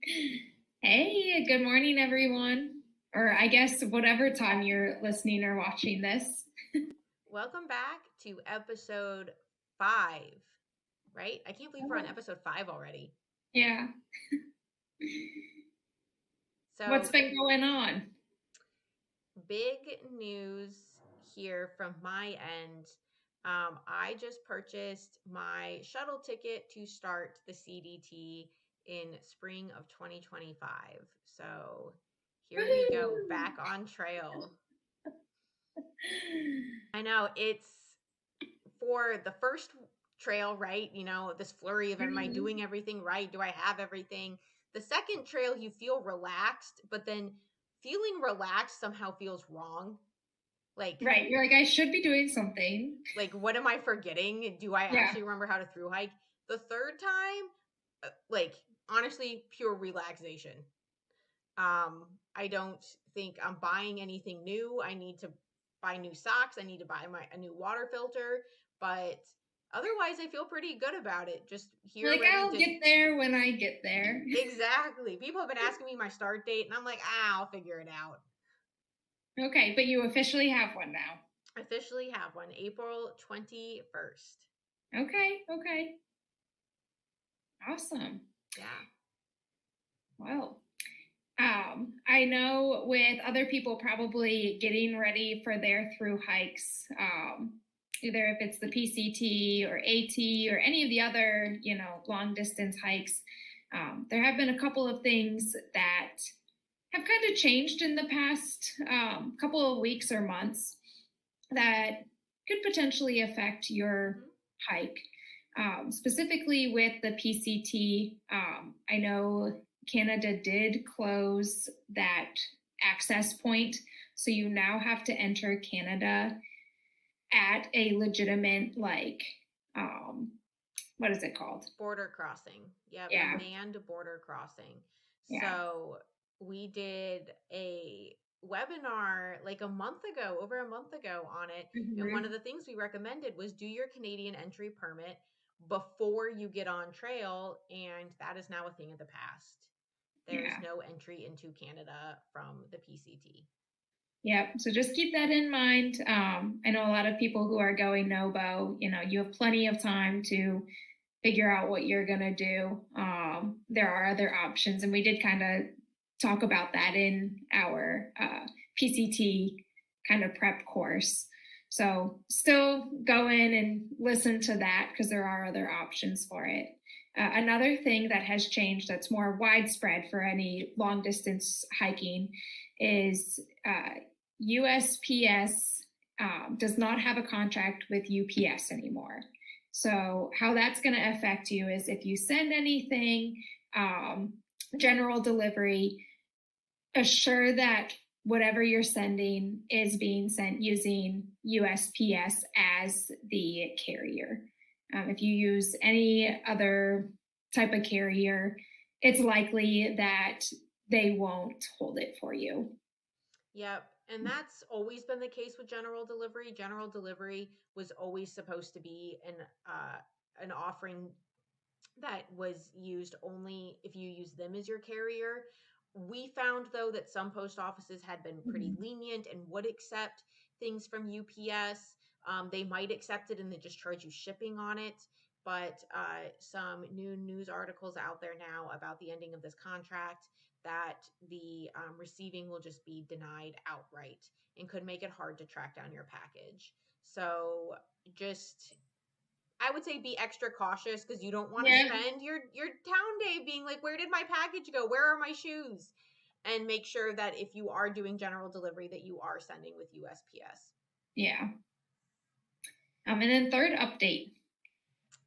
Hey, good morning, everyone. Or I guess whatever time you're listening or watching this. Welcome back to episode 5, right? I can't believe we're on episode 5 already. Yeah. What's So, been going on? big news here from my end. I just purchased my shuttle ticket to start the CDT in spring of 2025. So, here we go, Woohoo! back on trail. I know it's for the first trail, right? This flurry of am I Mhm. doing everything right? Do I have everything? The second trail, you feel relaxed, but then feeling relaxed somehow feels wrong. Like, Right. You're like, I should be doing something. what am I forgetting? Do I Yeah. actually remember how to through hike? The third time, like, honestly, pure relaxation. I don't think I'm buying anything new. I need to buy new socks. I need to buy a new water filter, but otherwise I feel pretty good about it. Just You're here like, ready I'll to get there when I get there. exactly. People have been asking me my start date and I'm like, I'll figure it out. Okay, but you officially have one now. I officially have one, April 21st. Okay, okay. Awesome. Yeah. Well, I know with other people probably getting ready for their through hikes, either if it's the PCT or AT or any of the other, long distance hikes, there have been a couple of things that have kind of changed in the past couple of weeks or months that could potentially affect your Hmm. hike. Specifically with the PCT, I know Canada did close that access point. So you now have to enter Canada at a legitimate, um, what is it called? Border crossing. Yep, a Yeah, manned border crossing. yeah. So we did a webinar like a month ago, over a month ago on it. And one of Mm-hmm. the things we recommended was do your Canadian entry permit before you get on trail. And that is now a thing of the past. There's Yeah. no entry into Canada from the PCT. Yep. So just keep that in mind. I know a lot of people who are going no-bow, you have plenty of time to figure out what you're going to do. There are other options. And we did kind of talk about that in our PCT kind of prep course. So still go in and listen to that because there are other options for it. Another thing that has changed that's more widespread for any long distance hiking is USPS does not have a contract with UPS anymore. So, how that's going to affect you is if you send anything, um, general delivery, assure that whatever you're sending is being sent using USPS as the carrier. If you use any other type of carrier, it's likely that they won't hold it for you. Yep. And that's always been the case with general delivery. General delivery was always supposed to be an offering that was used only if you use them as your carrier. We found though that some post offices had been pretty Mhm. lenient and would accept things from UPS. They might accept it and they just charge you shipping on it. But some new news articles out there now about the ending of this contract that the receiving will just be denied outright and could make it hard to track down your package. So just I would say be extra cautious because you don't want to Yeah, spend your town day being like, where did my package go? Where are my shoes? And make sure that if you are doing general delivery, that you are sending with USPS. yeah. And then third update.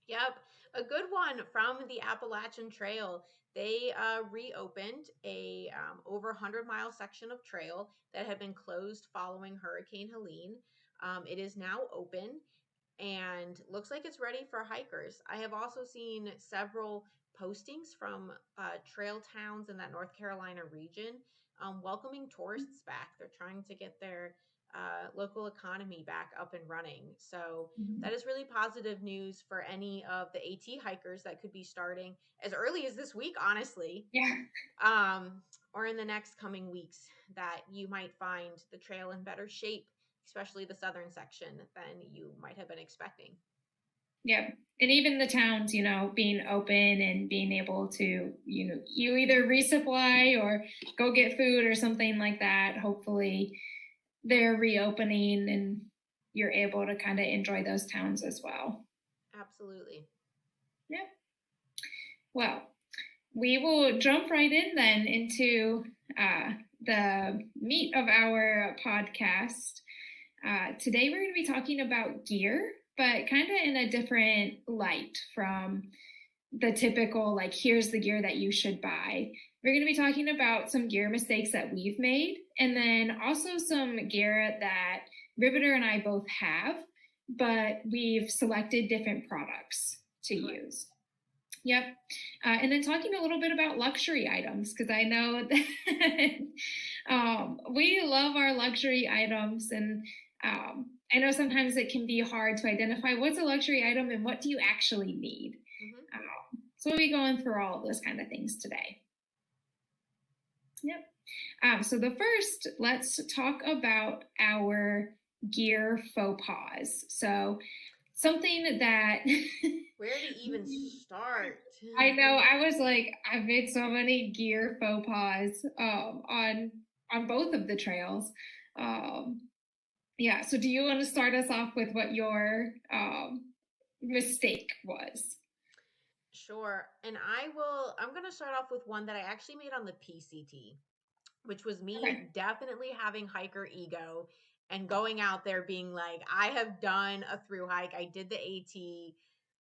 Yep, a good one from the Appalachian Trail. They reopened a over 100-mile section of trail that had been closed following Hurricane Helene. It is now open and looks like it's ready for hikers. I have also seen several postings from trail towns in that North Carolina region welcoming tourists back. They're trying to get their local economy back up and running. So Mhm. that is really positive news for any of the AT hikers that could be starting as early as this week, honestly, Yeah. um, or in the next coming weeks, that you might find the trail in better shape, especially the southern section, than you might have been expecting. Yep. And even the towns, being open and being able to, you either resupply or go get food or something like that. Hopefully they're reopening and you're able to kind of enjoy those towns as well. Absolutely. Yep. Well, we will jump right in then into the meat of our podcast. Today we're going to be talking about gear, but kind of in a different light from the typical, like, here's the gear that you should buy. We're going to be talking about some gear mistakes that we've made, and then also some gear that Riveter and I both have, but we've selected different products to use. Yep. And then talking a little bit about luxury items, because I know that we love our luxury items. And I know sometimes it can be hard to identify what's a luxury item and what do you actually need. Mm-hmm. So we'll be going through all of those kind of things today. Yep. So the first, let's talk about our gear faux pas. So something that Where to even start? I know. I was like, I've made so many gear faux pas on both of the trails. Um, yeah. So, do you want to start us off with what your mistake was? Sure. And I'm going to start off with one that I actually made on the PCT, which was me Okay. definitely having hiker ego and going out there being like, I have done a through hike. I did the AT.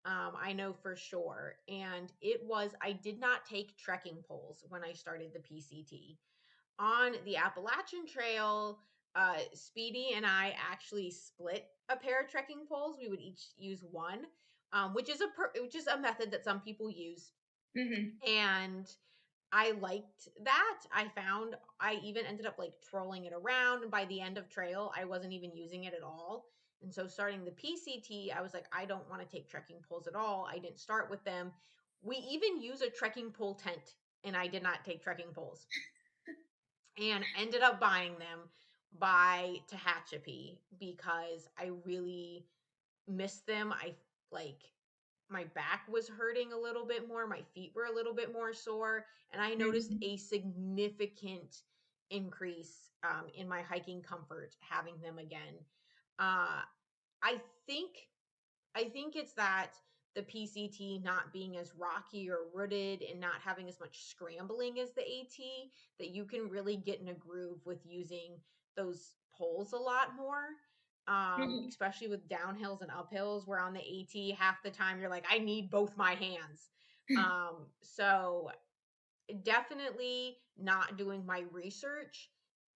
I know for sure. And I did not take trekking poles when I started the PCT. On the Appalachian Trail, Speedy and I actually split a pair of trekking poles. We would each use one, which is a method that some people use. Mm-hmm. And I liked that. I found I even ended up like trolling it around. And by the end of trail, I wasn't even using it at all. And so starting the PCT, I was like, I don't want to take trekking poles at all. I didn't start with them. We even use a trekking pole tent, and I did not take trekking poles and ended up buying them by Tehachapi because I really missed them. I like my back was hurting a little bit more, my feet were a little bit more sore, and I noticed Mm-hmm. a significant increase in my hiking comfort having them again. Uh, I think I think it's that the PCT not being as rocky or rooted and not having as much scrambling as the AT, that you can really get in a groove with using those poles a lot more. Mm-hmm. Especially with downhills and uphills, where on the AT, half the time you're like, I need both my hands. So definitely not doing my research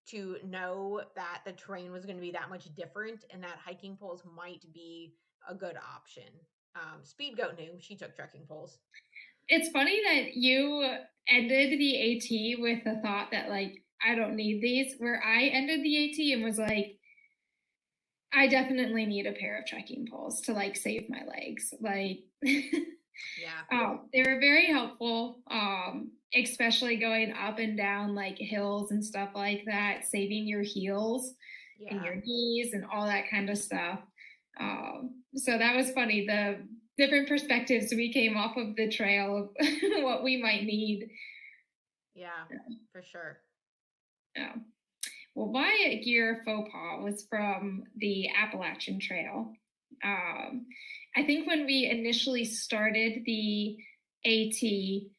to know that the terrain was going to be that much different and that hiking poles might be a good option. Speedgoat knew she took trekking poles. It's funny that you ended the AT with the thought that, like, I don't need these, where I ended the AT and was like, I definitely need a pair of trekking poles to, like, save my legs. Like, Yeah. they were very helpful, especially going up and down like hills and stuff like that, saving your heels and Yeah. your knees and all that kind of stuff. So that was funny. The different perspectives we came off of the trail of what we might need. Yeah, for sure. Yeah. Well, my gear faux pas was from the Appalachian Trail. Um, I think when we initially started the AT,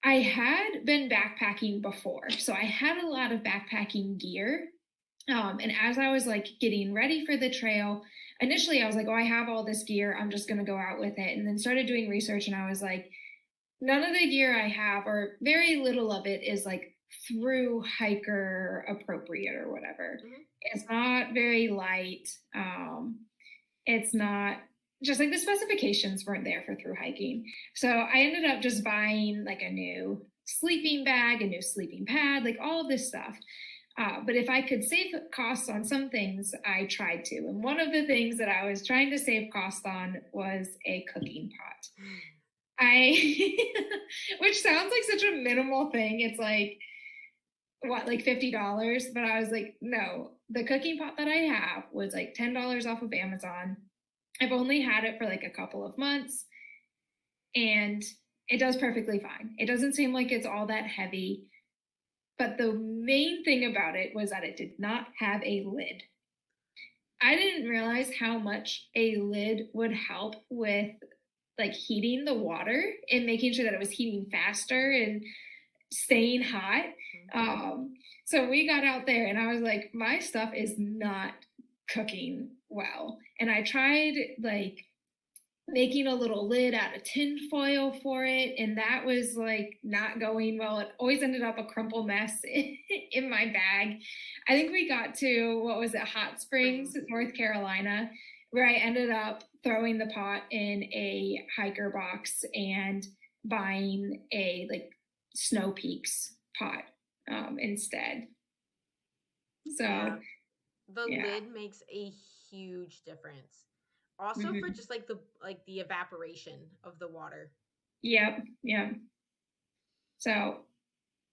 I had been backpacking before, so I had a lot of backpacking gear. And as I was like getting ready for the trail, initially I was like, oh, I have all this gear. I'm just going to go out with it. And then started doing research, and I was like, none of the gear I have, or very little of it, is like through hiker appropriate or whatever. Hmm. It's not very light. It's not, just like, the specifications weren't there for through hiking. So I ended up just buying like a new sleeping bag, a new sleeping pad, like all of this stuff. But if I could save costs on some things, I tried to. And one of the things that I was trying to save costs on was a cooking pot. I, which sounds like such a minimal thing. It's like, what, like $50? But I was like, no, the cooking pot that I have was like $10 off of Amazon. I've only had it for like a couple of months and it does perfectly fine. It doesn't seem like it's all that heavy. But the main thing about it was that it did not have a lid. I didn't realize how much a lid would help with like heating the water and making sure that it was heating faster and staying hot. So we got out there and I was like, my stuff is not cooking well. And I tried like making a little lid out of tin foil for it, and that was like not going well. It always ended up a crumple mess in my bag. I think we got to, what was it, Hot Springs, North Carolina, where I ended up throwing the pot in a hiker box and buying a like Snow Peaks pot instead. So Yeah. The yeah. lid makes a huge difference. Also for just like the evaporation of the water. Yep. Yeah. So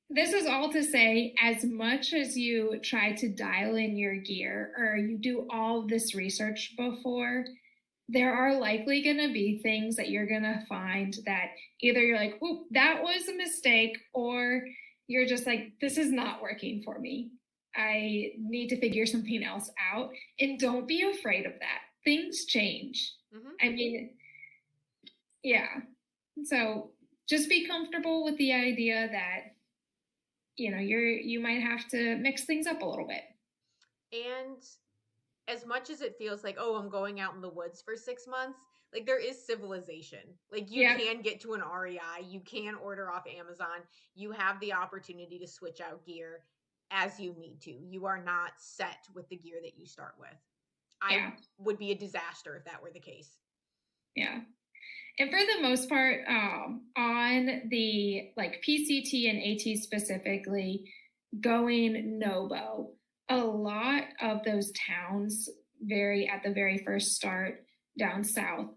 this is all to say, as much as you try to dial in your gear or you do all this research before, there are likely going to be things that you're going to find that either you're like, "Oop, that was a mistake," or you're just like, "This is not working for me. I need to figure something else out." And don't be afraid of that. Things change. I mean, yeah. So just be comfortable with the idea that you might have to mix things up a little bit. And as much as it feels like, oh, I'm going out in the woods for 6 months, like there is civilization. Like you Yeah. can get to an REI, you can order off Amazon, you have the opportunity to switch out gear as you need to. You are not set with the gear that you start with. I Yeah. would be a disaster if that were the case. Yeah. And for the most part, on the like PCT and AT specifically, going Nobo, a lot of those towns at the very first start down south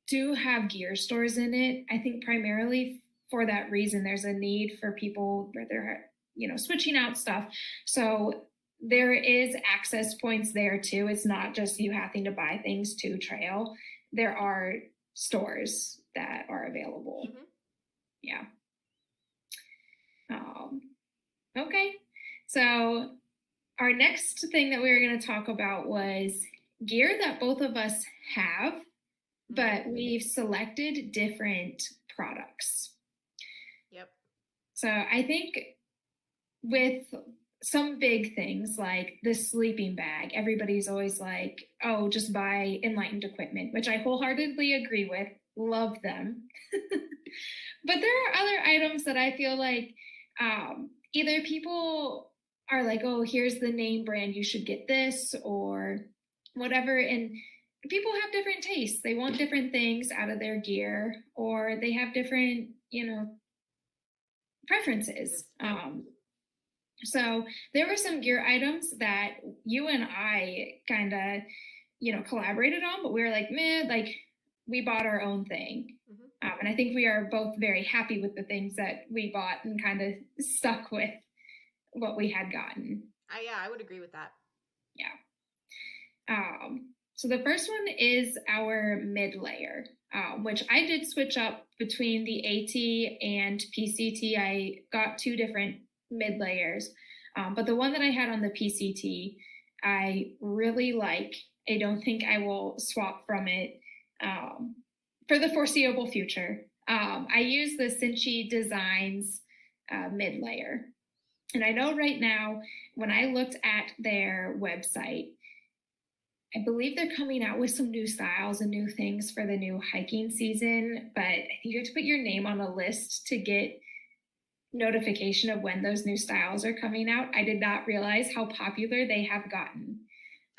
do have gear stores in it. I think primarily for that reason, there's a need for people where they're, switching out stuff. So there is access points there too. It's not just you having to buy things to trail. There are stores that are available. Yeah. Okay. So our next thing that we were going to talk about was gear that both of us have, but we've selected different products. Yep. So I think with some big things like the sleeping bag, everybody's always like, oh, just buy Enlightened equipment, which I wholeheartedly agree with. Love them. But there are other items that I feel like either people are like, oh, here's the name brand, you should get this or whatever. And people have different tastes. They want different things out of their gear, or they have different, preferences. So there were some gear items that you and I kind of, collaborated on, but we were like, man, like we bought our own thing. And I think we are both very happy with the things that we bought and kind of stuck with what we had gotten. Yeah, I would agree with that. Yeah. So the first one is our mid layer, which I did switch up between the AT and PCT. I got two different mid layers, but the one that I had on the PCT, I really like. I don't think I will swap from it for the foreseeable future. I use the Cinchi Designs mid layer. And I know right now, when I looked at their website, I believe they're coming out with some new styles and new things for the new hiking season, but I think you have to put your name on a list to get notification of when those new styles are coming out. I did not realize how popular they have gotten,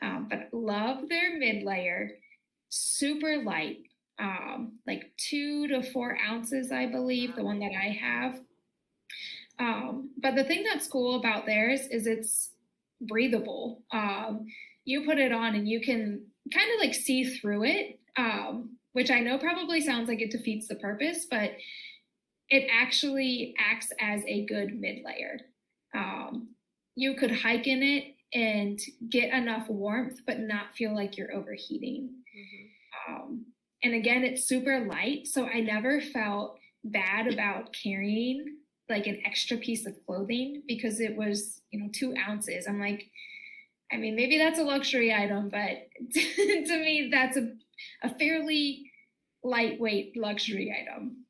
but love their mid layer. Super light, like 2 to 4 ounces, I believe, the one that I have. But the thing that's cool about theirs is it's breathable. You put it on and you can kind of like see through it, which I know probably sounds like it defeats the purpose, but it actually acts as a good mid layer. Um, you could hike in it and get enough warmth, but not feel like you're overheating. Um, and again, it's super light, so I never felt bad about carrying like an extra piece of clothing because it was, 2 ounces. I'm like, I mean, maybe that's a luxury item, but to me, that's a fairly lightweight luxury item.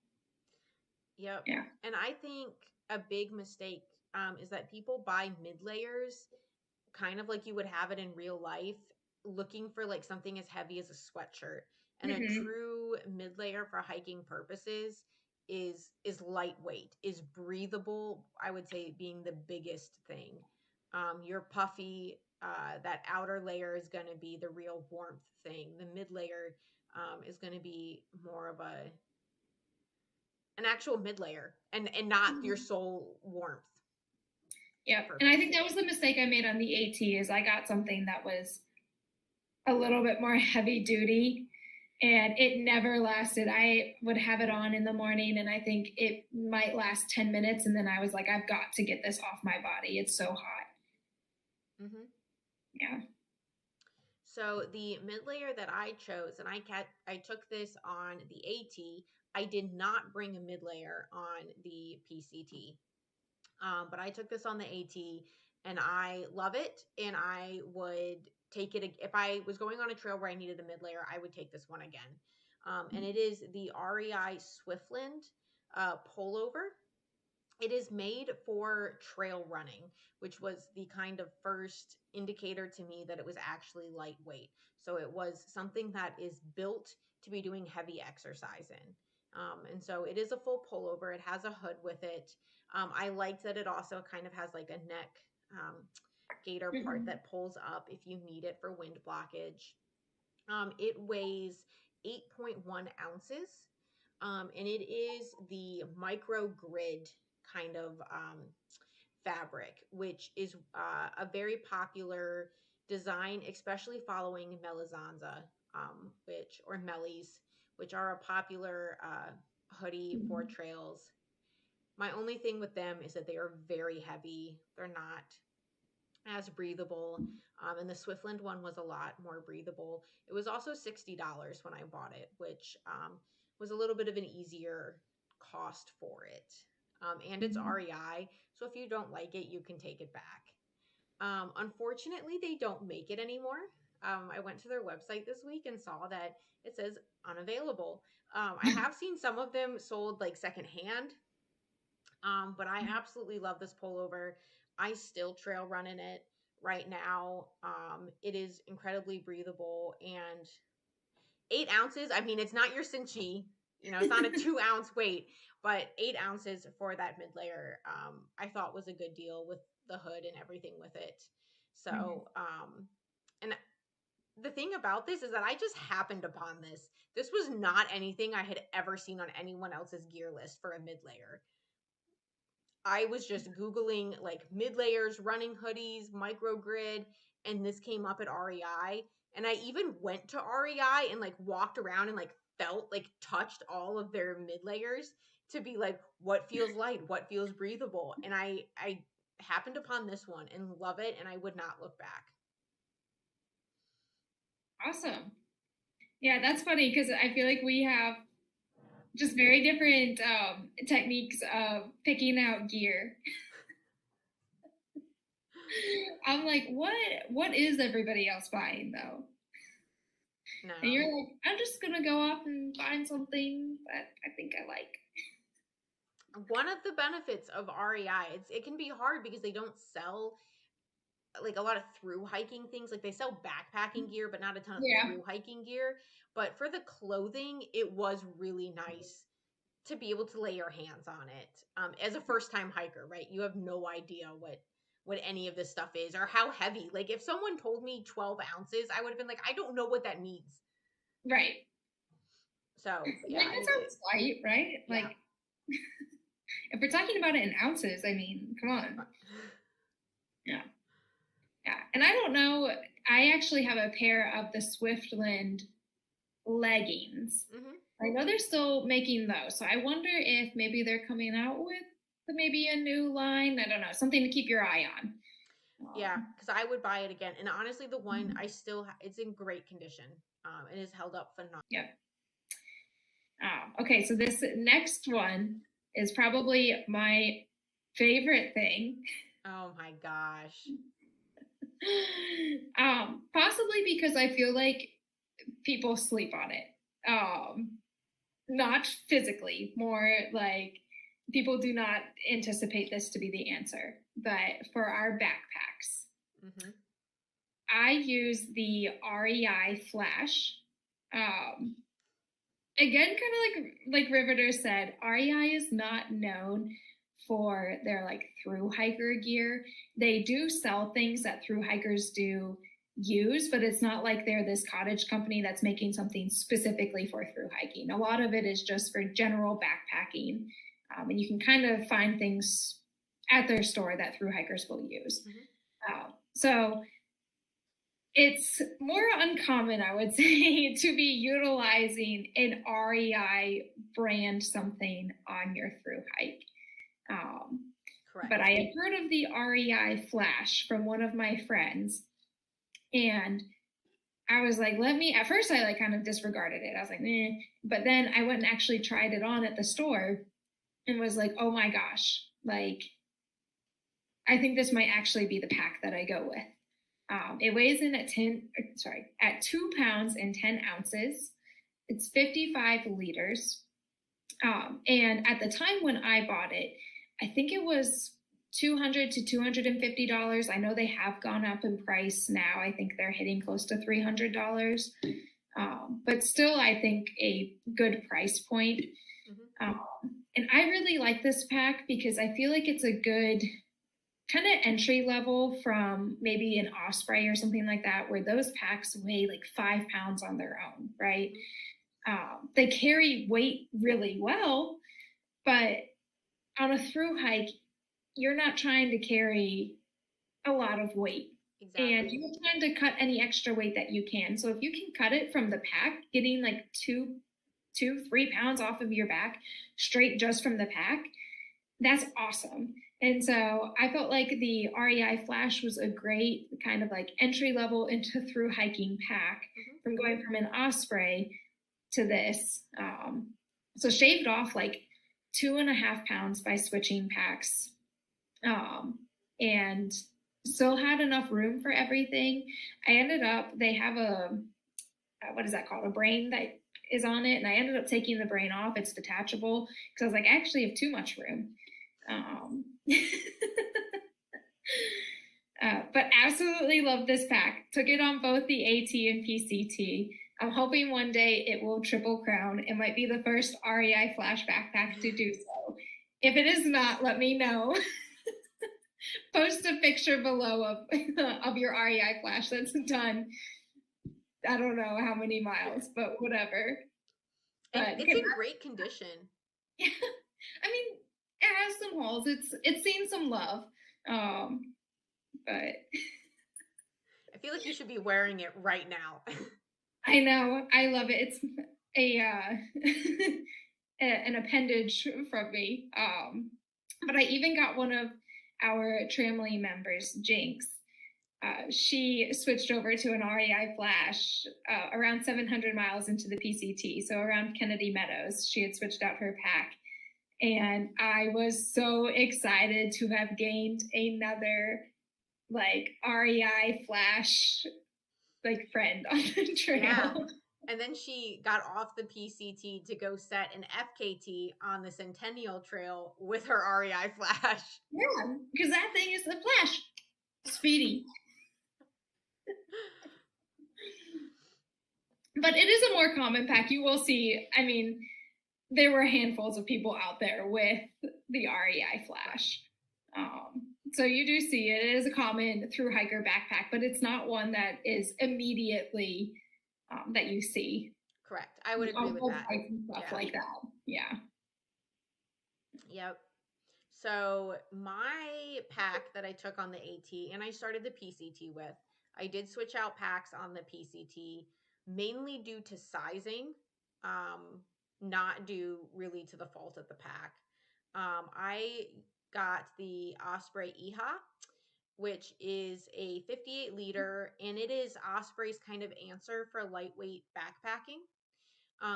Yep. Yeah. And I think a big mistake is that people buy mid layers kind of like you would have it in real life, looking for like something as heavy as a sweatshirt. And a Mm-hmm. true mid layer for hiking purposes is lightweight, is breathable. I would say being the biggest thing. Your puffy, that outer layer is going to be the real warmth thing. The mid layer is going to be more of an actual mid layer and not your sole warmth Yep. And I purpose. think that was the mistake I made on the AT is I got something that was a little bit more heavy duty and it never lasted. I would have it on in the morning and I think it might last 10 minutes and then I was like, I've got to get this off my body. It's so hot. Mm-hmm. Yeah. So the mid layer that I chose, and I took this on the AT. I did not bring a mid layer on the PCT, but I took this on the AT, and I love it. And I would take it if I was going on a trail where I needed a mid layer. I would take this one again, and it is the REI Swiftland pullover. It is made for trail running, which was the kind of first indicator to me that it was actually lightweight. So it was something that is built to be doing heavy exercise in. And so it is a full pullover. It has a hood with it. I liked that it also kind of has like a neck gaiter part Mm-hmm. that pulls up if you need it for wind blockage. It weighs 8.1 ounces, and it is the micro grid kind of fabric, which is a very popular design, especially following Melizanza, or Mellies, which are a popular hoodie for Mm-hmm. trails. My only thing with them is that they are very heavy. They're not as breathable. And the Swiftland one was a lot more breathable. It was also $60 when I bought it, which was a little bit of an easier cost for it. And it's Mm-hmm. REI, so if you don't like it, you can take it back. Unfortunately, they don't make it anymore. I went to their website this week and saw that it says unavailable. I have seen some of them sold like secondhand, but I absolutely love this pullover. I still trail run in it right now. It is incredibly breathable and 8 ounces. I mean, it's not your cinchi, it's not a 2 ounce weight, but 8 ounces for that mid layer, I thought was a good deal with the hood and everything with it. Mm-hmm. So, and the thing about this is that I just happened upon this. This was not anything I had ever seen on anyone else's gear list for a mid layer. I was just Googling like mid layers, running hoodies, microgrid, and this came up at REI. And I even went to REI and like walked around and like felt like touched all of their mid layers to be like, what feels light, what feels breathable. And I happened upon this one and love it, and I would not look back. Awesome. Yeah, that's funny because I feel like we have just very different techniques of picking out gear. I'm like, what is everybody else buying though? And No. you're like, I'm just gonna go off and find something that I think I like. One of the benefits of REI, it can be hard because they don't sell like a lot of through hiking things. Like they sell backpacking gear, but not a ton of Yeah. through hiking gear. But for the clothing, it was really nice to be able to lay your hands on it. As a first time hiker, right? You have no idea what any of this stuff is or how heavy. Like if someone told me 12 ounces, I would have been like, I don't know what that means. Right. So yeah, Like that sounds light, right? yeah. Like if we're talking about it in ounces, I mean, come on. Yeah. And I don't know, I actually have a pair of the Swiftland leggings. Hmm. I know they're still making those, so I wonder if maybe they're coming out with maybe a new line. I don't know, something to keep your eye on. Yeah, because I would buy it again. And honestly, the one Mhm. I still it's in great condition. It is held up phenomenal. Yeah. Okay, so this next one is probably my favorite thing. Oh my gosh. Possibly because I feel like people sleep on it. Not physically, more like people do not anticipate this to be the answer. But for our backpacks, Hmm. I use the REI Flash. Um, Again, kind of like Riveter said, REI is not known for their like through hiker gear. They do sell things that through hikers do use, but it's not like they're this cottage company that's making something specifically for through hiking. A lot of it is just for general backpacking, and you can kind of find things at their store that through hikers will use. Hmm. So it's more uncommon, I would say, to be utilizing an REI brand something on your through hike. But Correct. I have heard of the REI Flash from one of my friends, and I was like, let me. At first, I like kind of disregarded it. I was like, eh. But then I went and actually tried it on at the store, and was like, oh my gosh, like I think this might actually be the pack that I go with. It weighs in at 2 pounds and 10 ounces. It's 55 liters. And at the time when I bought it, I think it was $200 to $250. I know they have gone up in price now. I think they're hitting close to $300. But still, I think a good price point. Hmm. And I really like this pack because I feel like it's a good kind of entry level from maybe an Osprey or something like that, where those packs weigh like 5 pounds on their own, right? They carry weight really well, but on a through hike, you're not trying to carry a lot of weight. And Exactly. you're trying to cut any extra weight that you can. So if you can cut it from the pack, getting like 3 pounds off of your back straight just from the pack, that's awesome. And so I felt like the REI Flash was a great kind of like entry level into through hiking pack Hmm. from going from an Osprey to this. So shaved off like 2.5 pounds by switching packs, and still had enough room for everything. I ended up, they have what is that called? A brain that is on it. And I ended up taking the brain off. It's detachable because I was like, I actually have too much room. Um, but absolutely love this pack. Took it on both the AT and PCT. I'm hoping one day it will triple crown. It might be the first REI Flash backpack to do so. If it is not, let me know. Post a picture below of of your REI Flash that's done. I don't know how many miles, but whatever. And But it's in great condition. yeah, I mean, it has some holes. It's seen some love, but I feel like you should be wearing it right now. I know I love it. It's a an appendage from me. But I even got one of our Tramley members, Jinx. She switched over to an REI Flash around 700 miles into the PCT, so around Kennedy Meadows. She had switched out her pack, and I was so excited to have gained another like REI Flash like friend on the Yeah. trail. And then she got off the PCT to go set an FKT on the Centennial Trail with her REI Flash. Yeah, because that thing is the Flash, speedy. But it is a more common pack. You will see. I mean, there were handfuls of people out there with the REI Flash. So you do see it. It is a common through hiker backpack, but it's not one that is immediately that you see Correct. I would agree with that. and stuff Yeah. like that. Yeah. Yep. So my pack that I took on the AT and I started the PCT with, I did switch out packs on the PCT mainly due to sizing, um, not due really to the fault of the pack. I got the Osprey EHA, which is a 58 liter, and it is Osprey's kind of answer for lightweight backpacking.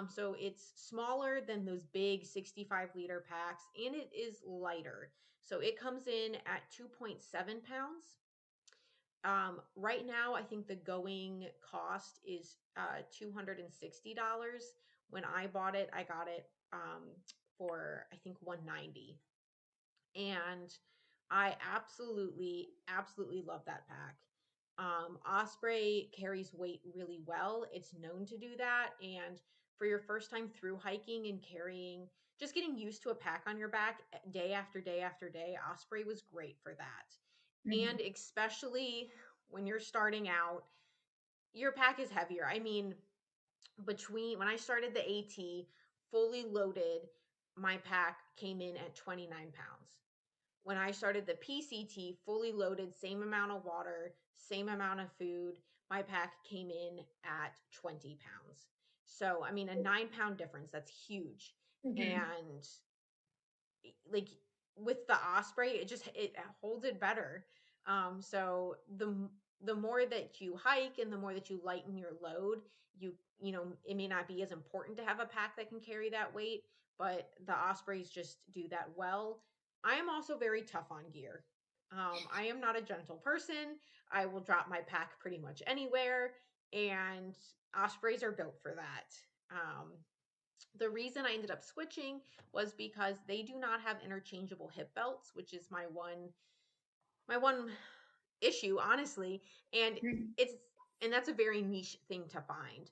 So it's smaller than those big 65-liter packs, and it is lighter. So it comes in at 2.7 pounds. Right now, I think the going cost is $260. When I bought it, I got it for I think 190, and I absolutely love that pack. Osprey carries weight really well. It's known to do that. And for your first time through hiking and carrying, just getting used to a pack on your back day after day after day, Osprey was great for that. And Mhm. especially when you're starting out, your pack is heavier. I mean, between when I started the AT fully loaded, my pack came in at 29 pounds. When I started the PCT fully loaded, same amount of water, same amount of food, my pack came in at 20 pounds. So, I mean, a 9 pound difference, that's huge. Mhm. And like with the Osprey, it holds it better. So the more that you hike and the more that you lighten your load, you know it may not be as important to have a pack that can carry that weight, but the Ospreys just do that well. I am also very tough on gear. I am not a gentle person. I will drop my pack pretty much anywhere, and Ospreys are built for that. The reason I ended up switching was because they do not have interchangeable hip belts, which is my one issue, honestly. And Mhm. it's and that's a very niche thing to find.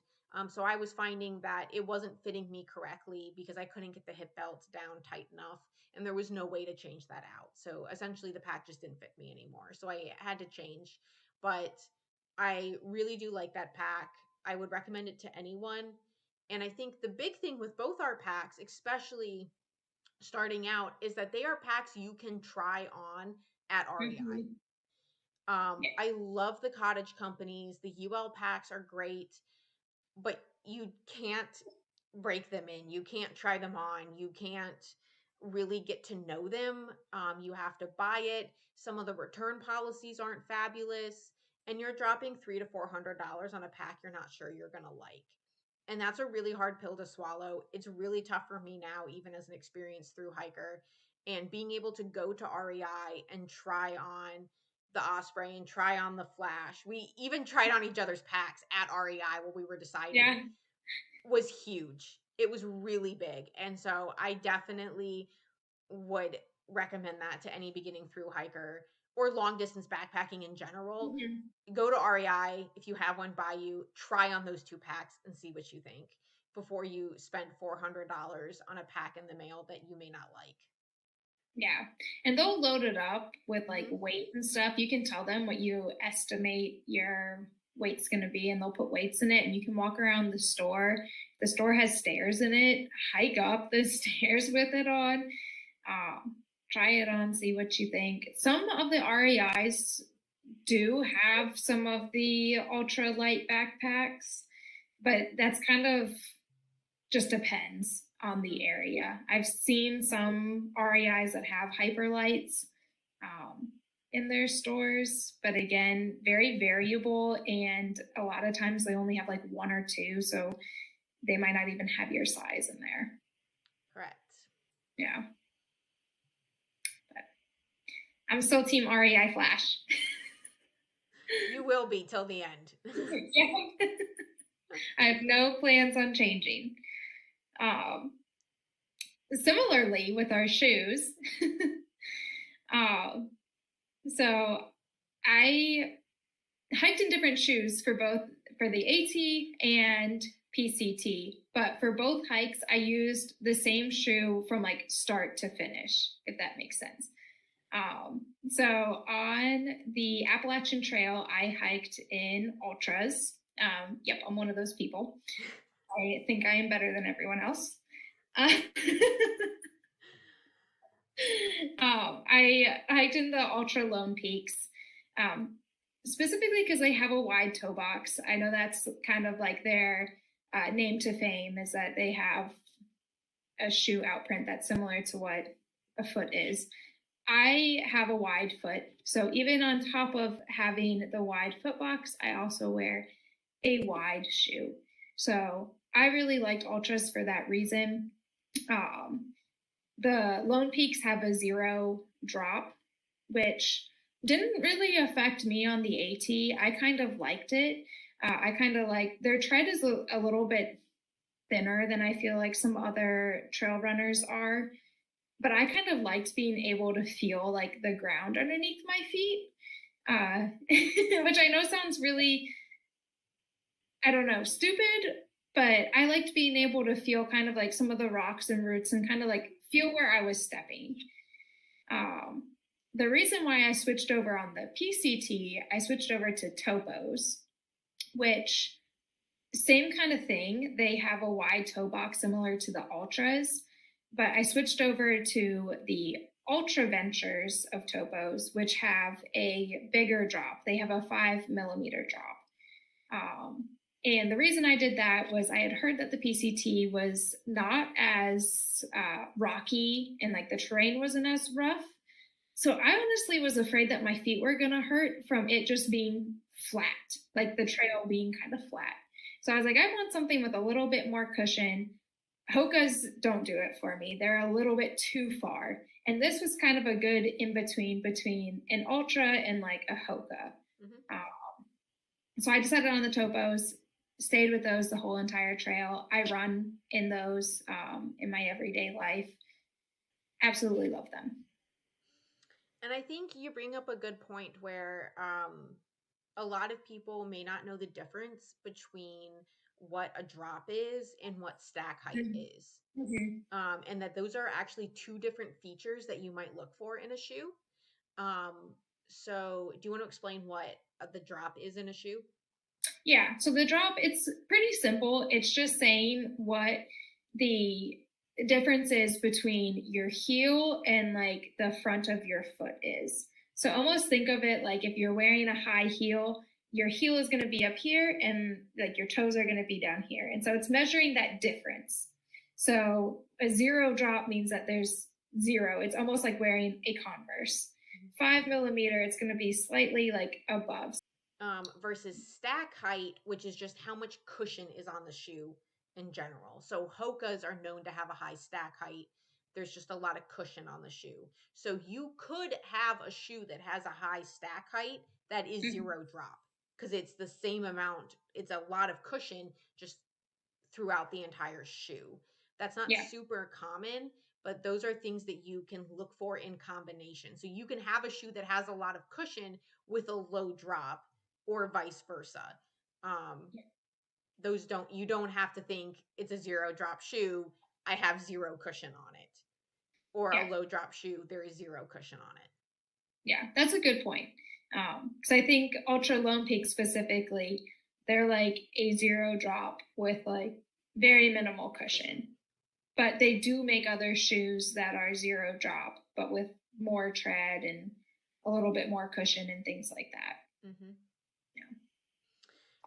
So I was finding that it wasn't fitting me correctly because I couldn't get the hip belts down tight enough, and there was no way to change that out. So essentially, the pack just didn't fit me anymore. So I had to change. But I really do like that pack. I would recommend it to anyone. And I think the big thing with both our packs, especially starting out, is that they are packs you can try on at REI. Mhm. Yeah. I love the cottage companies. The UL packs are great, but you can't break them in. You can't try them on. You can't really get to know them. You have to buy it. Some of the return policies aren't fabulous, and you're dropping $300 to $400 on a pack you're not sure you're gonna like. And that's a really hard pill to swallow. It's really tough for me now, even as an experienced through hiker, and being able to go to REI and try on the Osprey and try on the Flash. We even tried on each other's packs at REI while we were deciding, Yeah. was huge. It was really big. And so I definitely would recommend that to any beginning through hiker or long distance backpacking in general. Mhm. Go to REI if you have one by you, try on those two packs and see what you think before you spend $400 on a pack in the mail that you may not like. Yeah. And they'll load it up with like Hmm. weight and stuff. You can tell them what you estimate your weight's going to be, and they'll put weights in it. And you can walk around the store. The store has stairs in it. Hike up the stairs with it on. Um, Try it on, see what you think. Some of the REIs do have some of the ultra light backpacks, but that's kind of just depends on the Hmm. area. I've seen some REIs that have hyperlights um, in their stores, but again, very variable. And a lot of times they only have like one or two, so they might not even have your size in there. Correct. Yeah, but I'm still team REI Flash. You will be till the end. Yeah. I have no plans on changing. Um, Similarly, with our shoes, um, so I hiked in different shoes for both for the AT and PCT, but for both hikes, I used the same shoe from like start to finish, if that makes sense. So on the Appalachian Trail, I hiked in ultras. Yep, I'm one of those people. I think I am better than everyone else. Uh, I hiked in the Ultra Lone Peaks, specifically because they have a wide toe box. I know that's kind of like their name to fame is that they have a shoe outprint that's similar to what a foot is. I have a wide foot, so even on top of having the wide foot box, I also wear a wide shoe. So I really liked Ultras for that reason. Um, the Lone Peaks have a zero drop, which didn't really affect me on the AT. I kind of liked it. I kind of like their tread is a little bit thinner than I feel like some other trail runners are, but I kind of liked being able to feel like the ground underneath my feet, which I know sounds really, I don't know, stupid, but I liked being able to feel kind of like some of the rocks and roots and kind of like feel where I was stepping. Um, the reason why I switched over on the PCT, I switched over to Topos, which same kind of thing. They have a wide toe box similar to the Ultras, but I switched over to the Ultra Ventures of Topos, which have a bigger drop. They have a 5 millimeter drop. And the reason I did that was I had heard that the PCT was not as rocky and like the terrain wasn't as rough. So I honestly was afraid that my feet were going to hurt from it just being flat, like the trail being kind of flat. So I was like, I want something with a little bit more cushion. Hokas don't do it for me. They're a little bit too far. And this was kind of a good in between an Ultra and like a Hoka. Mm-hmm. So I decided on the Topos, stayed with those the whole entire trail. I run in those in my everyday life. Absolutely love them. And I think you bring up a good point where a lot of people may not know the difference between what a drop is and what stack height is. Mm-hmm. And that those are actually two different features that you might look for in a shoe. Um, so, do you want to explain what the drop is in a shoe? Yeah, so the drop, it's pretty simple. It's just saying what the difference is between your heel and like the front of your foot is. So almost think of it like if you're wearing a high heel, your heel is going to be up here and like your toes are going to be down here. And so it's measuring that difference. So a zero drop means that there's zero. It's almost like wearing a Converse. 5 millimeter, it's going to be slightly like above. Versus stack height, which is just how much cushion is on the shoe in general. So Hokas are known to have a high stack height. There's just a lot of cushion on the shoe. So you could have a shoe that has a high stack height that is Mhm. zero drop because it's the same amount. It's a lot of cushion just throughout the entire shoe. That's not Yeah. super common, but those are things that you can look for in combination. So you can have a shoe that has a lot of cushion with a low drop or vice versa. Um, those don't you don't have to think it's a zero drop shoe. I have zero cushion on it, or a Yeah. low drop shoe. There is zero cushion on it. Yeah, that's a good point. Because I think Ultra Lone Peak specifically, they're like a zero drop with like very minimal cushion. But they do make other shoes that are zero drop, but with more tread and a little bit more cushion and things like that. Mm-hmm. Yeah.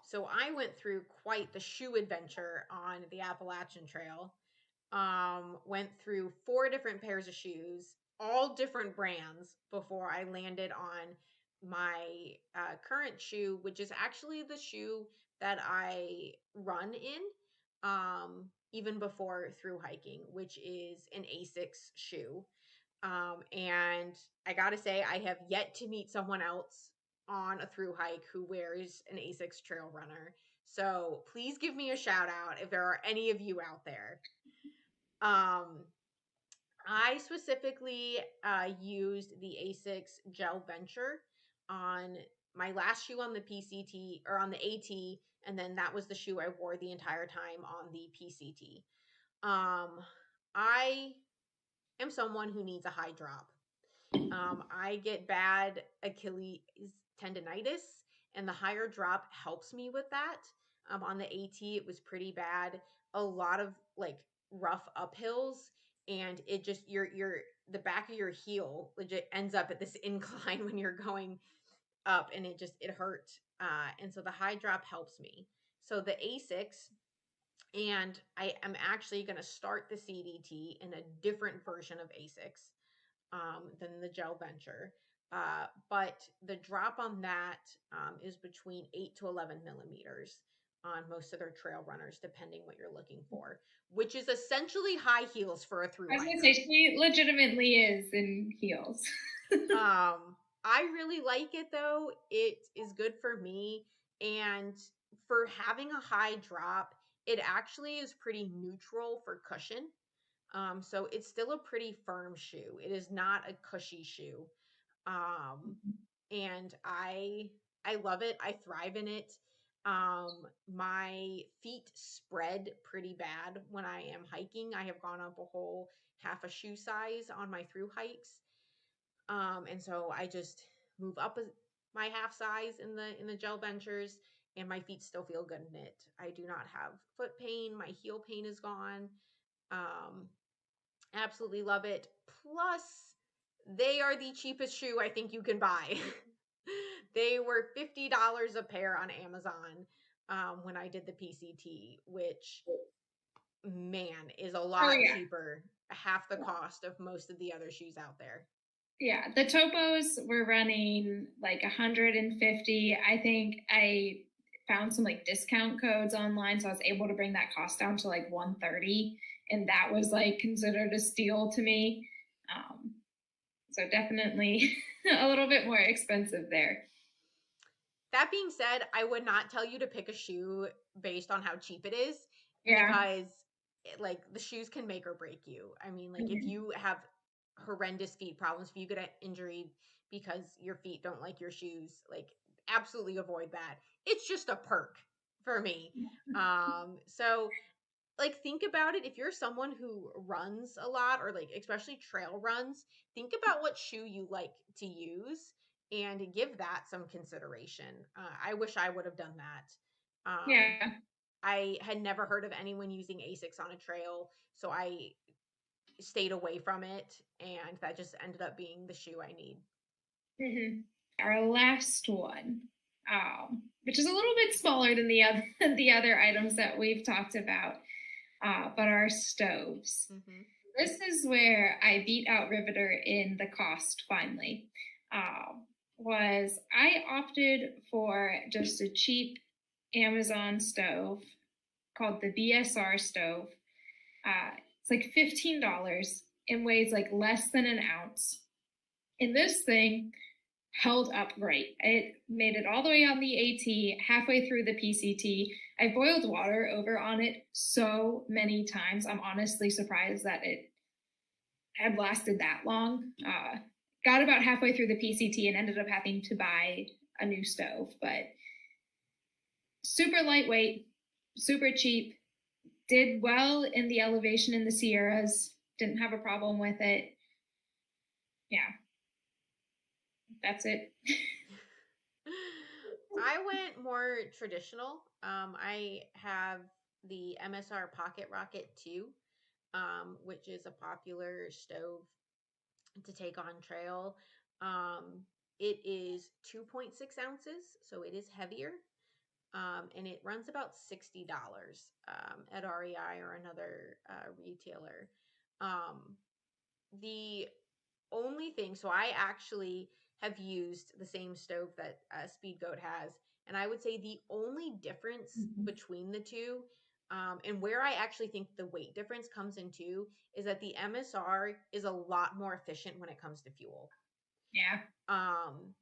So I went through quite the shoe adventure on the Appalachian Trail. Went through four different pairs of shoes, all different brands, before I landed on my current shoe, which is actually the shoe that I run in, even before through hiking, which is an Asics shoe. And I gotta say, I have yet to meet someone else on a through hike who wears an Asics Trail Runner. So please give me a shout out if there are any of you out there. Um, I specifically used the Asics Gel Venture on my last shoe on the PCT or on the AT, and then that was the shoe I wore the entire time on the PCT. I am someone who needs a high drop. I get bad Achilles tendonitis, and the higher drop helps me with that. On the AT, it was pretty bad. A lot of like rough uphills, and it just the back of your heel legit ends up at this incline when you're going up, and it hurt. And so the high drop helps me. So the Asics, and I am actually going to start the CDT in a different version of Asics than the gel venture. But the drop on that is between 8 to 11 millimeters on most of their trail runners, depending what you're looking for, which is essentially high heels for a through I was gonna hiker. say she legitimately is in heels. I really like it though. It is good for me. And for having a high drop, it actually is pretty neutral for cushion. So it's still a pretty firm shoe. It is not a cushy shoe. Um, and I love it. I thrive in it. My feet spread pretty bad when I am hiking. I have gone up a whole half a shoe size on my through hikes. And so I just move up my half size in the gel ventures, and my feet still feel good in it. I do not have foot pain. My heel pain is gone. Um, Absolutely love it. Plus, they are the cheapest shoe I think you can buy. They were $50 a pair on Amazon when I did the PCT, which, man, is a Oh lot yeah. cheaper, half the cost of most of the other shoes out there. Yeah, the topos were running like 150. I think I found some like discount codes online, so I was able to bring that cost down to like 130, and that was like considered a steal to me. Um, so definitely a little bit more expensive there. That being said, I would not tell you to pick a shoe based on how cheap it is, Yeah. because like the shoes can make or break you. I mean, like if Mhm. you have horrendous feet problems, if you get an injury because your feet don't like your shoes, like absolutely avoid that. It's just a perk for me. So like think about it, if you're someone who runs a lot, or like especially trail runs, think about what shoe you like to use and give that some consideration. I wish I would have done that. Yeah. I had never heard of anyone using Asics on a trail, so I stayed away from it, and that just ended up being the shoe I need. Hmm. Our last one, which is a little bit smaller than the other the other items that we've talked about, but our stoves. Mm-hmm. This is where I beat out Riveter in the cost finally. Was I opted for just a cheap Amazon stove called the BSR stove. It's like $15 and weighs like less than an ounce. And this thing held up great. It made it all the way on the AT, halfway through the PCT. I boiled water over on it so many times. I'm honestly surprised that it had lasted that long. Got about halfway through the PCT and ended up having to buy a new stove, but super lightweight, super cheap, did well in the elevation in the Sierras, didn't have a problem with it. Yeah, that's it. I went more traditional. I have the MSR Pocket Rocket 2, which is a popular stove to take on trail. Um, it is 2.6 ounces, so it is heavier. And it runs about $60 at REI or another retailer. Um, the only thing, so I actually have used the same stove that Speedgoat has, and I would say the only difference Mhm. between the two, and where I actually think the weight difference comes into, is that the MSR is a lot more efficient when it comes to fuel. Yeah. Um,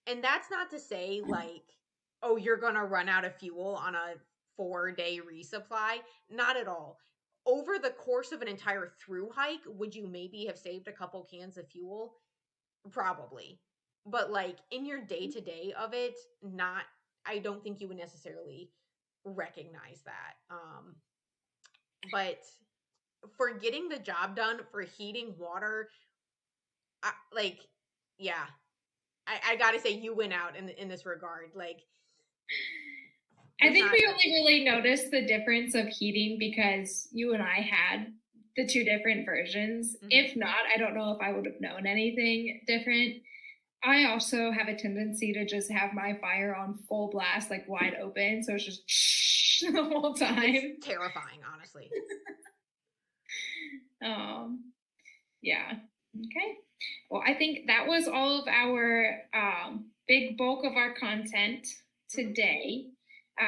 and that's not to say like, oh, you're gonna run out of fuel on a 4-day resupply. Not at all. Over the course of an entire through hike, would you maybe have saved a couple cans of fuel? Probably. But like in your day to day of it, not, I don't think you would necessarily recognize that. But for getting the job done, for heating water, like, yeah, I gotta say you win out in this regard. Like, I there's think not. we only really noticed the difference of heating because you and I had the two different versions. Mm-hmm. If not, I don't know if I would have known anything different. I also have a tendency to just have my fire on full blast, like wide open. So it's just shh the whole time. It's terrifying, honestly. Yeah. Okay. Well, I think that was all of our big bulk of our content today.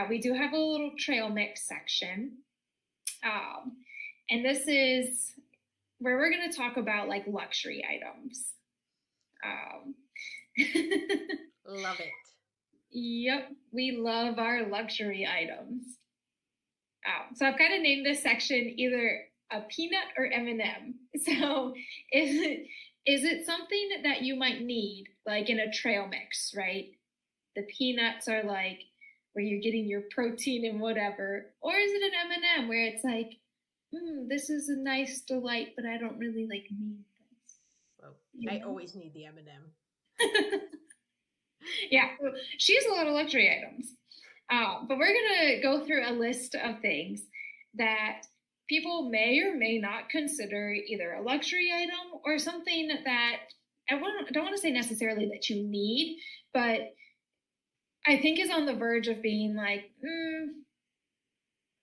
We do have a little trail mix section. And this is where we're going to talk about like luxury items. Love it. Yep, we love our luxury items. So I've kind of named this section either a peanut or M&M. So is it something that you might need, like in a trail mix, right? The peanuts are like where you're getting your protein and whatever, or is it an M&M where it's like, this is a nice delight, but I don't really like need this. Well, I always need the M&M. Yeah, she has a lot of luxury items. But we're going to go through a list of things that people may or may not consider either a luxury item or something that I don't want to say necessarily that you need, but I think is on the verge of being like,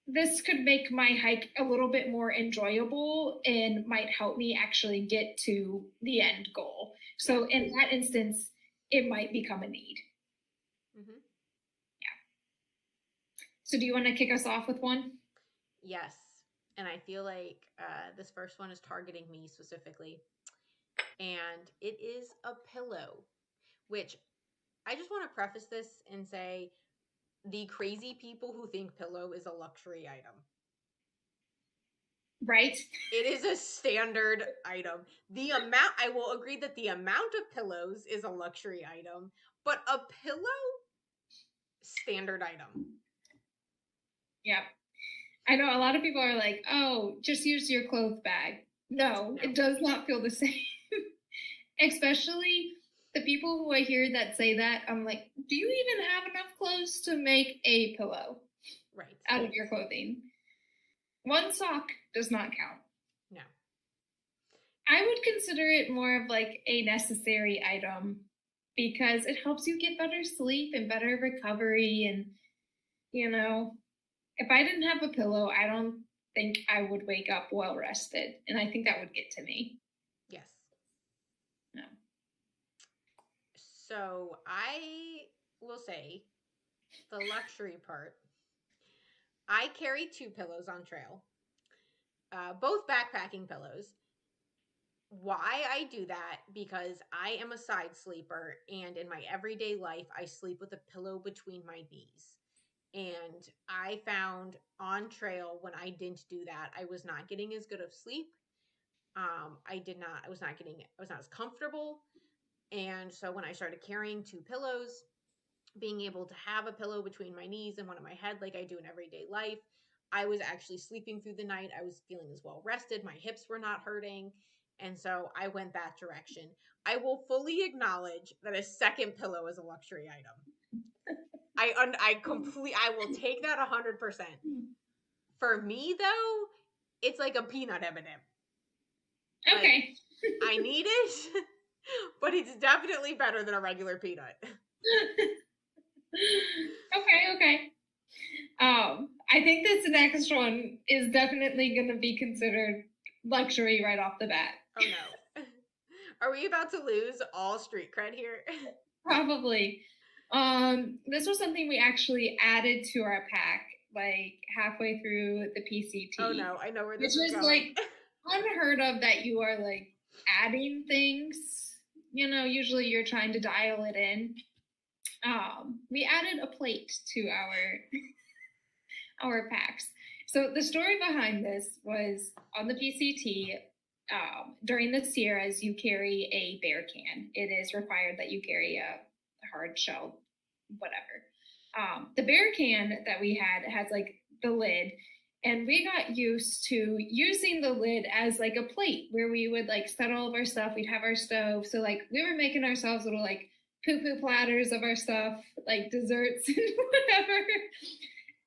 this could make my hike a little bit more enjoyable and might help me actually get to the end goal. So in that instance, it might become a need. Mm-hmm. Yeah. So do you want to kick us off with one? Yes. And I feel like this first one is targeting me specifically. And it is a pillow, which I just want to preface this and say the crazy people who think pillow is a luxury item. Right. It is a standard item. I will agree that the amount of pillows is a luxury item, but a pillow, standard item. Yeah. I know a lot of people are like, oh, just use your clothes bag. No, it does not feel the same. Especially the people who I hear that say that, I'm like, do you even have enough clothes to make a pillow out of your clothing? One sock does not count. No. I would consider it more of like a necessary item because it helps you get better sleep and better recovery. And, you know, if I didn't have a pillow, I don't think I would wake up well rested. And I think that would get to me. Yes. No. So I will say the luxury part. I carry 2 pillows on trail, both backpacking pillows. Why I do that? Because I am a side sleeper, and in my everyday life, I sleep with a pillow between my knees. And I found on trail when I didn't do that, I was not getting as good of sleep. I was not as comfortable. And so when I started carrying 2 pillows, being able to have a pillow between my knees and one on my head like I do in everyday life, I was actually sleeping through the night. I was feeling as well rested. My hips were not hurting. And so I went that direction. I will fully acknowledge that a second pillow is a luxury item. I will take that 100%. For me though, it's like a peanut M&M. Okay. Like, I need it, but it's definitely better than a regular peanut. Okay. I think this next one is definitely going to be considered luxury right off the bat. Oh no. Are we about to lose all street cred here? Probably. This was something we actually added to our pack like halfway through the PCT. Oh no, I know where this is going. Which is like unheard of that you are like adding things. You know, usually you're trying to dial it in. We added a plate to our packs. So the story behind this was on the PCT, during the Sierras, you carry a bear can. It is required that you carry a hard shell, whatever. The bear can that we had has like the lid, and we got used to using the lid as like a plate where we would like set all of our stuff. We'd have our stove. So like we were making ourselves little like poo-poo platters of our stuff, like desserts and whatever.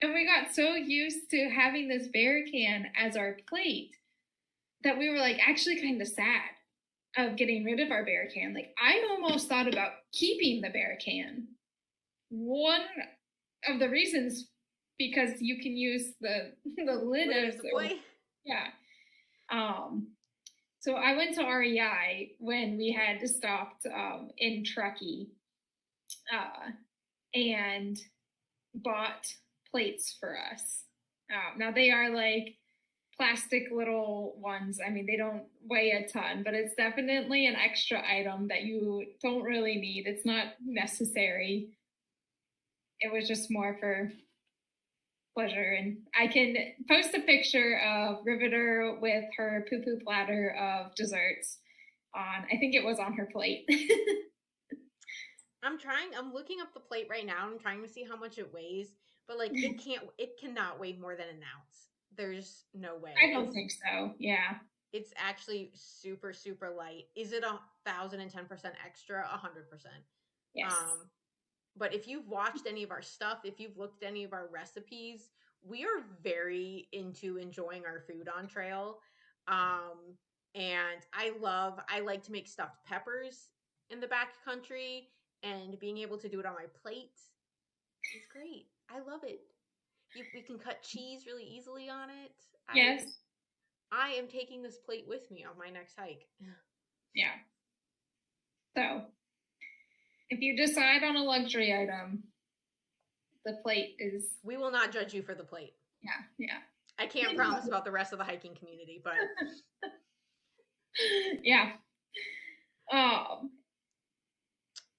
And we got so used to having this bear can as our plate that we were like actually kind of sad of getting rid of our bear can. Like I almost thought about keeping the bear can. One of the reasons because you can use the lid as the plate. yeah. So I went to REI when we had stopped in Truckee and bought plates for us. Now they are like plastic little ones. I mean, they don't weigh a ton, but it's definitely an extra item that you don't really need. It's not necessary. It was just more for pleasure. And I can post a picture of Riveter with her poo-poo platter of desserts on, I think it was on her plate. I'm looking up the plate right now. I'm trying to see how much it weighs, but like it cannot weigh more than an ounce. There's no way. I don't think so. Yeah. It's actually super, super light. Is it 1,010% extra? 100%. Yes. But if you've watched any of our stuff, if you've looked at any of our recipes, we are very into enjoying our food on trail. And I like to make stuffed peppers in the backcountry, and being able to do it on my plate is great. I love it. We can cut cheese really easily on it. Yes. I am taking this plate with me on my next hike. Yeah. So, if you decide on a luxury item, the plate is. We will not judge you for the plate. Yeah, yeah. I can't promise about the rest of the hiking community, but yeah.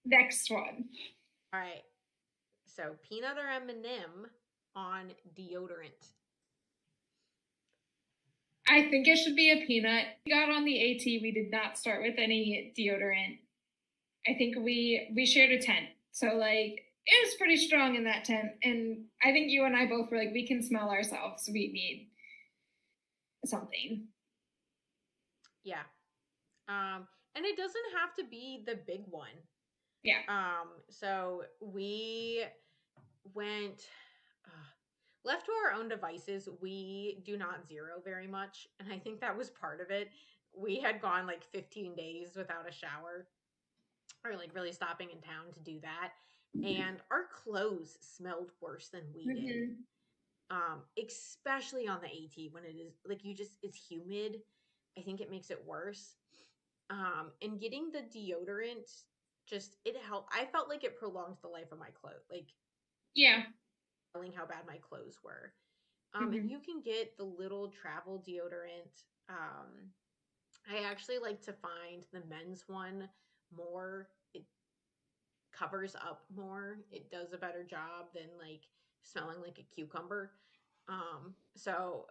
Next one. All right. So peanut or M&M on deodorant. I think it should be a peanut. We got on the AT. We did not start with any deodorant. I think we shared a tent. So like it was pretty strong in that tent. And I think you and I both were like, we can smell ourselves. We need something. Yeah. And it doesn't have to be the big one. Yeah. So we went left to our own devices. We do not zero very much, and I think that was part of it. We had gone like 15 days without a shower, or like really stopping in town to do that, and our clothes smelled worse than we did. Especially on the AT when it is like it's humid. I think it makes it worse. And getting the deodorant it helped. I felt like it prolonged the life of my clothes. Like, yeah, telling how bad my clothes were. And you can get the little travel deodorant. I actually like to find the men's one more. It covers up more. It does a better job than like smelling like a cucumber. So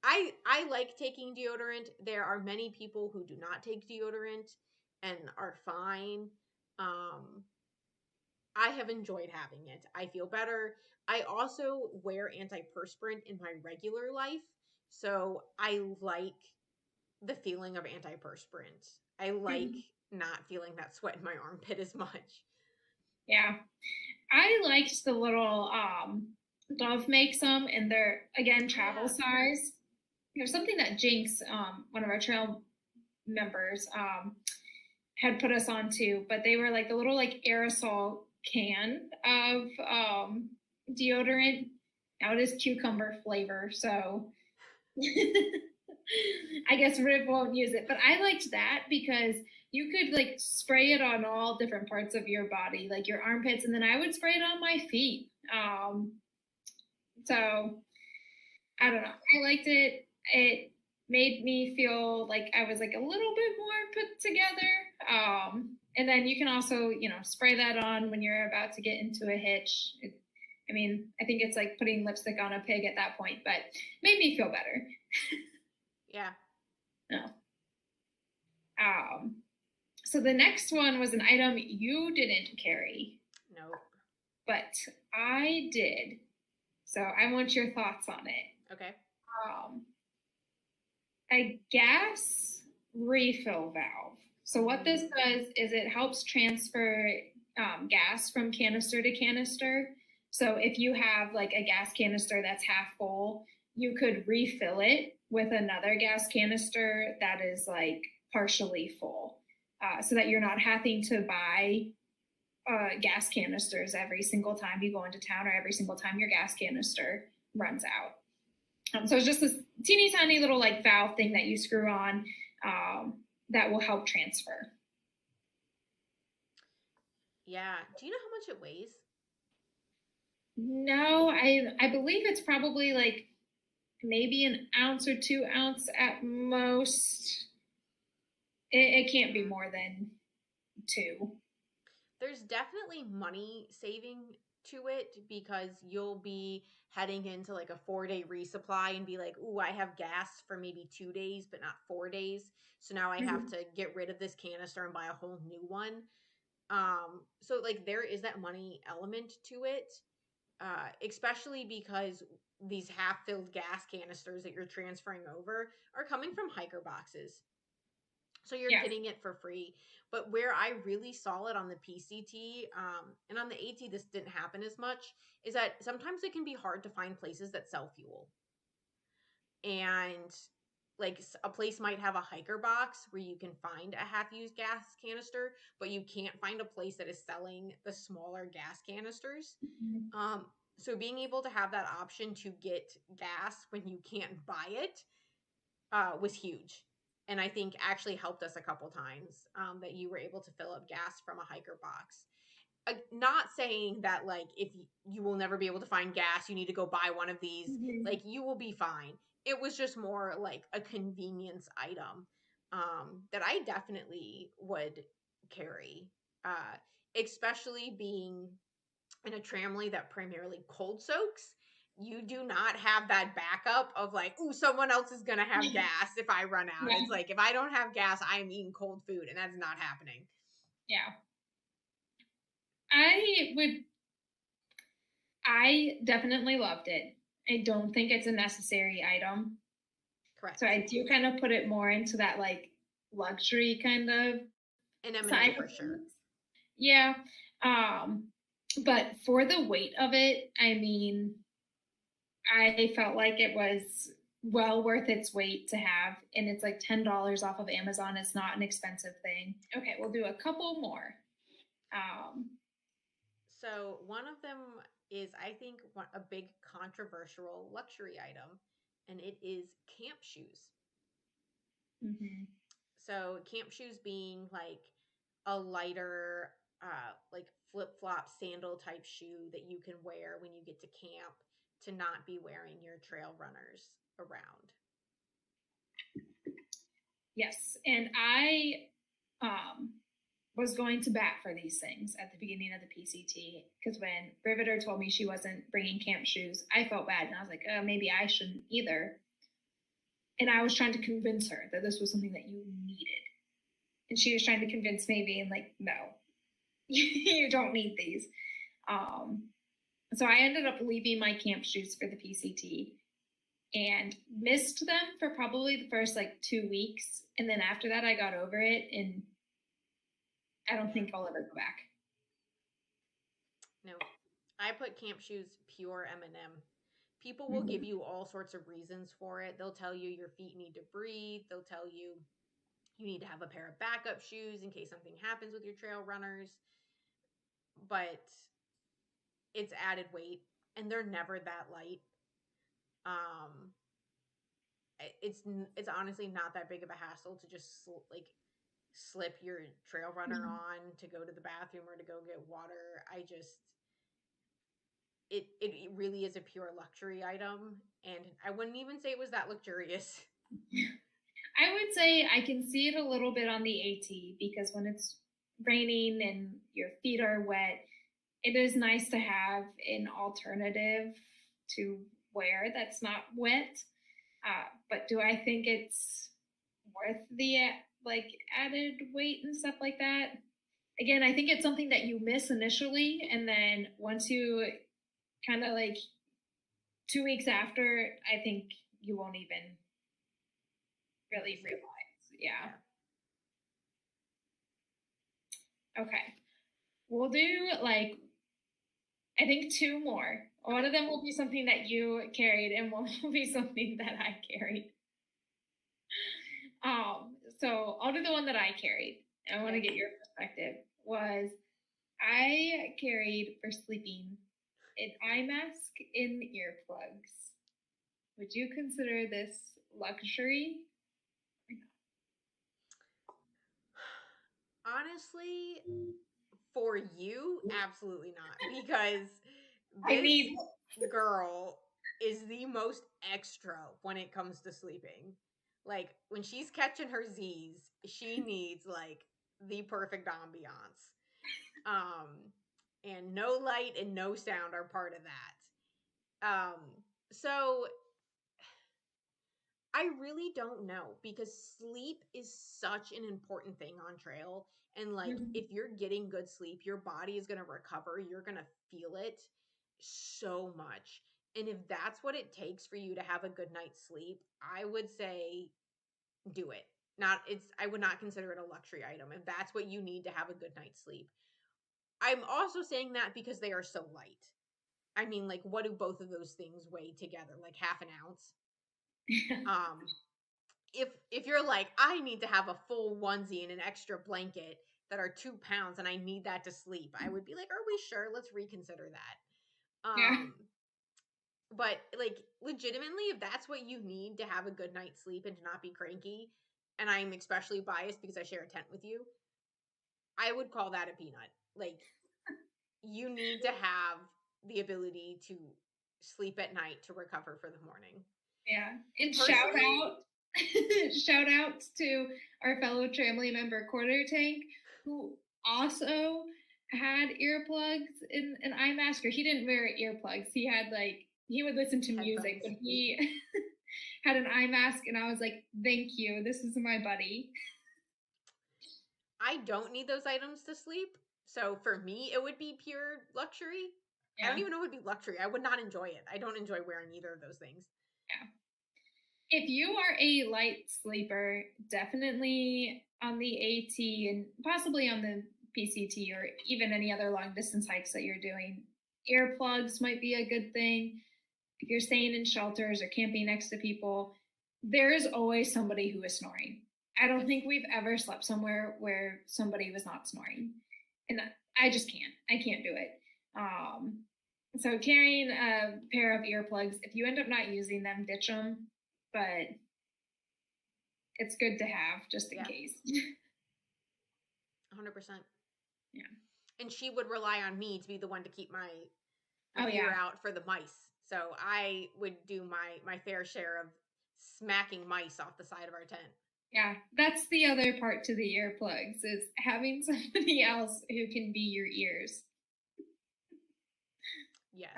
I like taking deodorant. There are many people who do not take deodorant and are fine. I have enjoyed having it. I feel better. I also wear antiperspirant in my regular life, so I like the feeling of antiperspirant. I like not feeling that sweat in my armpit as much. Yeah. I liked the little Dove makes them in their again travel size. There's something that Jinx, one of our trail members, had put us onto, but they were like the little like aerosol can of deodorant. Now it is cucumber flavor, so I guess Riv won't use it. But I liked that because you could like spray it on all different parts of your body, like your armpits, and then I would spray it on my feet. So I don't know. I liked it. It made me feel like I was like a little bit more put together. And then you can also, spray that on when you're about to get into a hitch. I mean, I think it's like putting lipstick on a pig at that point, but made me feel better. Yeah. No. So the next one was an item you didn't carry. No. But I did. So I want your thoughts on it. Okay. A gas refill valve. So what this does is it helps transfer gas from canister to canister. So if you have like a gas canister that's half full, you could refill it with another gas canister that is like partially full, so that you're not having to buy gas canisters every single time you go into town or every single time your gas canister runs out. So it's just this teeny tiny little like valve thing that you screw on, that will help transfer. Yeah. Do you know how much it weighs? No, I believe it's probably like maybe an ounce or 2 ounce at most. It can't be Yeah. more than two. There's definitely money saving to it because you'll be heading into like a 4 day resupply and be like, ooh, I have gas for maybe 2 days, but not 4 days. So now I have Mhm. to get rid of this canister and buy a whole new one. So like there is that money element to it, especially because these half filled gas canisters that you're transferring over are coming from hiker boxes. So you're Yes. getting it for free. But where I really saw it on the PCT, and on the AT, this didn't happen as much, is that sometimes it can be hard to find places that sell fuel. And like a place might have a hiker box where you can find a half used gas canister, but you can't find a place that is selling the smaller gas canisters. Mhm. Um, so being able to have that option to get gas when you can't buy it, was huge. And I think actually helped us a couple times, that you were able to fill up gas from a hiker box. Not saying that like if you will never be able to find gas, you need to go buy one of these. Mhm. Like you will be fine. It was just more like a convenience item, that I definitely would carry, uh, especially being in a tramley that primarily cold soaks. You do not have that backup of like, ooh, someone else is gonna have gas if I run out. It's Yeah. like if I don't have gas, I'm eating cold food, and that's not happening. Yeah. I would I definitely loved it. I don't think it's a necessary item. So Correct. I do kind of put it more into that like luxury kind of An M&A side for of sure. things. Yeah. Um, but for the weight of it, I mean, I felt like it was well worth its weight to have. And it's like $10 off of Amazon. It's not an expensive thing. Okay, we'll do a couple more. Um, So one of them is, I think, a big controversial luxury item, and it is camp shoes. mhm. So camp shoes being like a lighter, like flip flop sandal type shoe that you can wear when you get to camp to not be wearing your trail runners around. Yes. And I um, was going to bat for these things at the beginning of the PCT because when Riveter told me she wasn't bringing camp shoes, I felt bad and I was like, maybe I shouldn't either. And I was trying to convince her that this was something that you needed, and she was trying to convince me, being like, "No, you don't need these." Um, so I ended up leaving my camp shoes for the PCT and missed them for probably the first like 2 weeks, and then after that, I got over it, and I don't Yeah. think I'll ever go back. No. I put camp shoes pure M&M. People will give Mhm. you all sorts of reasons for it. They'll tell you your feet need to breathe. They'll tell you you need to have a pair of backup shoes in case something happens with your trail runners. But it's added weight, and they're never that light. Um, it's honestly not that big of a hassle to just like slip your trail runner Mhm. on to go to the bathroom or to go get water. I just it really is a pure luxury item, and I wouldn't even say it was that luxurious. I would say I can see it a little bit on the AT because when it's raining and your feet are wet, it is nice to have an alternative to wear that's not wet. But do I think it's worth the like added weight and stuff like that? Again, I think it's something that you miss initially, and then once you kind of like 2 weeks after, I think you won't even really Notice it. realize. Yeah. Yeah. Okay. We'll do like I think two more. One of them will be something that you carried, and one will be something that I carried. So I'll do the one that I carried. I want to Okay. get your perspective. Was I carried for sleeping an eye mask in earplugs. Would you consider this luxury or Honestly, for you, absolutely not. Because not? I this need. girl is the most extra when it comes to sleeping. Like, when she's catching her Z's, she needs, like, the perfect ambiance. Um, and no light and no sound are part of that. So I really don't know because sleep is such an important thing on trail. And like, if you're getting good sleep, your body is going to recover. You're going to feel it so much. And if that's what it takes for you to have a good night's sleep, I would say do it. Not, it's, I would not consider it a luxury item if that's what you need to have a good night's sleep. I'm also saying that because they are so light. I mean, like, what do both of those things weigh together? Like half an ounce? Um, if you're like, I need to have a full onesie and an extra blanket that are 2 pounds and I need that to sleep, I would be like, are we sure? Let's reconsider that. Yeah. But like legitimately, if that's what you need to have a good night's sleep and to not be cranky, and I'm especially biased because I share a tent with you, I would call that a peanut. Like, you need to have the ability to sleep at night to recover for the morning. Yeah. And shout Personally, out shout outs to our fellow family member Quarter Tank, who also had earplugs in an eye mask, or he didn't wear earplugs. He had like he would listen to music, headphones. but he had an eye mask, and I was like, thank you. This is my buddy. I don't need those items to sleep. So for me, it would be pure luxury. I don't Yeah. even know it would be luxury. I would not enjoy it. I don't enjoy wearing either of those things. Yeah. If you are a light sleeper, definitely on the AT and possibly on the PCT or even any other long distance hikes that you're doing, earplugs might be a good thing. If you're staying in shelters or camping next to people, there is always somebody who is snoring. I don't Yes. think we've ever slept somewhere where somebody was not snoring. And I just can't. I can't do it. So carrying a pair of earplugs, if you end up not using them, ditch them. But it's good to have just in Yeah, case. 100%. Yeah. And she would rely on me to be the one to keep my Oh ear yeah. out for the mice. So I would do my fair share of smacking mice off the side of our tent. Yeah. That's the other part to the earplugs is having somebody else who can be your ears. Yes.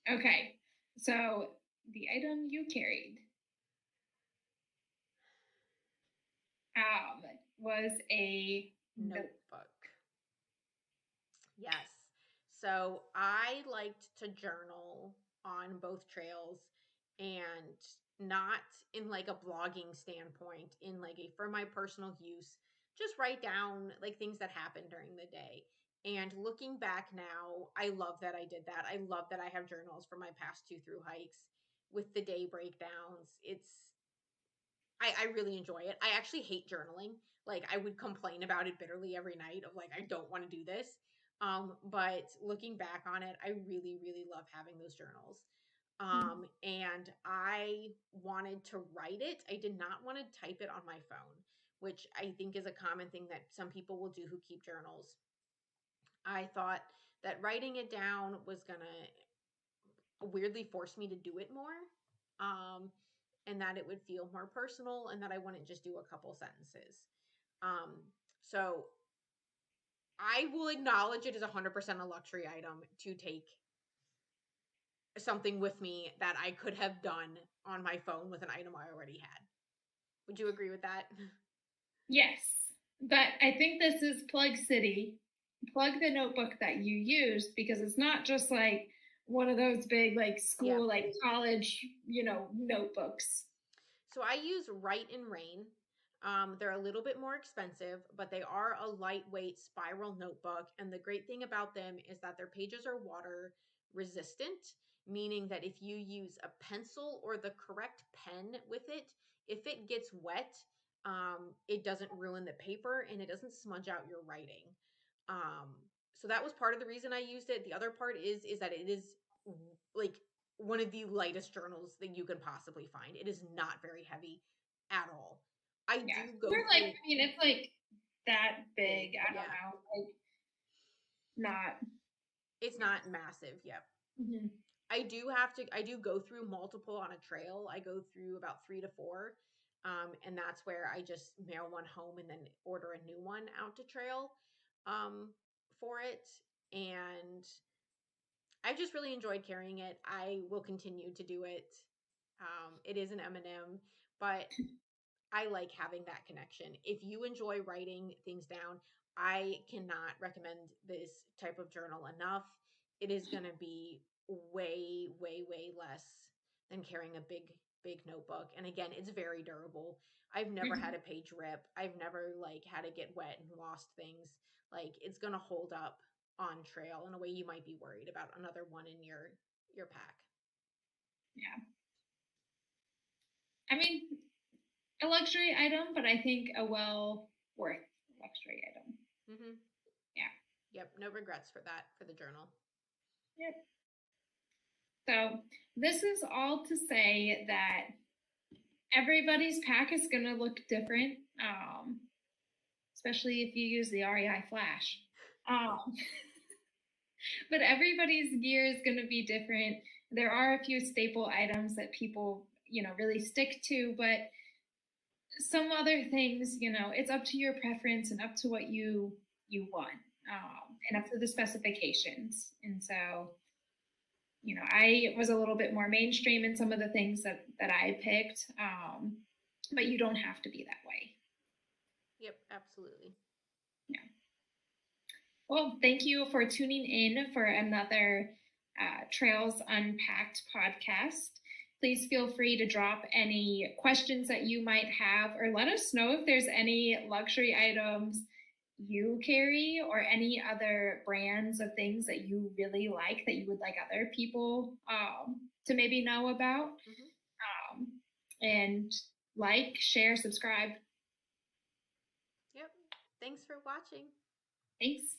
Okay. So the item you carried um, was a note. Notebook. Yes. So I liked to journal on both trails, and not in like a blogging standpoint, in like a for my personal use, just write down like things that happened during the day. And looking back now, I love that I did that. I love that I have journals for my past two through hikes with the day breakdowns. I really enjoy it. I actually hate journaling. Like, I would complain about it bitterly every night of like, I don't want to do this. But looking back on it, I really, really love having those journals. And I wanted to write it. I did not want to type it on my phone, which I think is a common thing that some people will do who keep journals. I thought that writing it down was gonna weirdly force me to do it more. Um, and that it would feel more personal and that I wouldn't just do a couple sentences. Um, so I will acknowledge it is 100% a luxury item to take something with me that I could have done on my phone with an item I already had. Would you agree with that? Yes. But I think this is Plug City. Plug the notebook that you use because it's not just like one of those big like Yeah. school like college, notebooks. So I use Write in Rain. They're a little bit more expensive, but they are a lightweight spiral notebook. And the great thing about them is that their pages are resistant, meaning that if you use a pencil or the correct pen with it, if it gets wet, it doesn't ruin the paper and it doesn't smudge out your writing. So that was part of the reason I used it. The other part is that it is like one of the lightest journals that you can possibly find. It is not very heavy at all. I Yeah. do go We're like, through I mean, it's like that big. I don't yeah. know. Like, not. It's not massive. Yep. Mhm. I do go through multiple on a trail. I go through about 3 to 4. And that's where I just mail one home and then order a new one out to trail for it. And I've just really enjoyed carrying it. I will continue to do it. It is an M&M, but I like having that connection. If you enjoy writing things down, I cannot recommend this type of journal enough. It is going to be way, way, way less than carrying a big notebook. And again, it's very durable. I've never had a page rip. I've never like had to get wet and lost things. Like it's going to hold up on trail in a way you might be worried about another one in your pack. Yeah. I mean, a luxury item, but I think a well worth luxury item. Mm-hmm. Yeah. Yep. No regrets for that for the journal. Yep. So this is all to say that everybody's pack is going to look different, especially if you use the REI Flash. Um, but everybody's gear is going to be different. There are a few staple items that people, really stick to, but some other things, it's up to your preference and up to what you want, and up to the specifications. And so, I was a little bit more mainstream in some of the things that I picked, but you don't have to be that way. Yep, absolutely. Yeah. Well, thank you for tuning in for another Trails Unpacked podcast. Please feel free to drop any questions that you might have, or let us know if there's any luxury items you carry or any other brands of things that you really like that you would like other people to maybe know about. Mm-hmm. And like, share, subscribe. Yep. Thanks for watching. Thanks.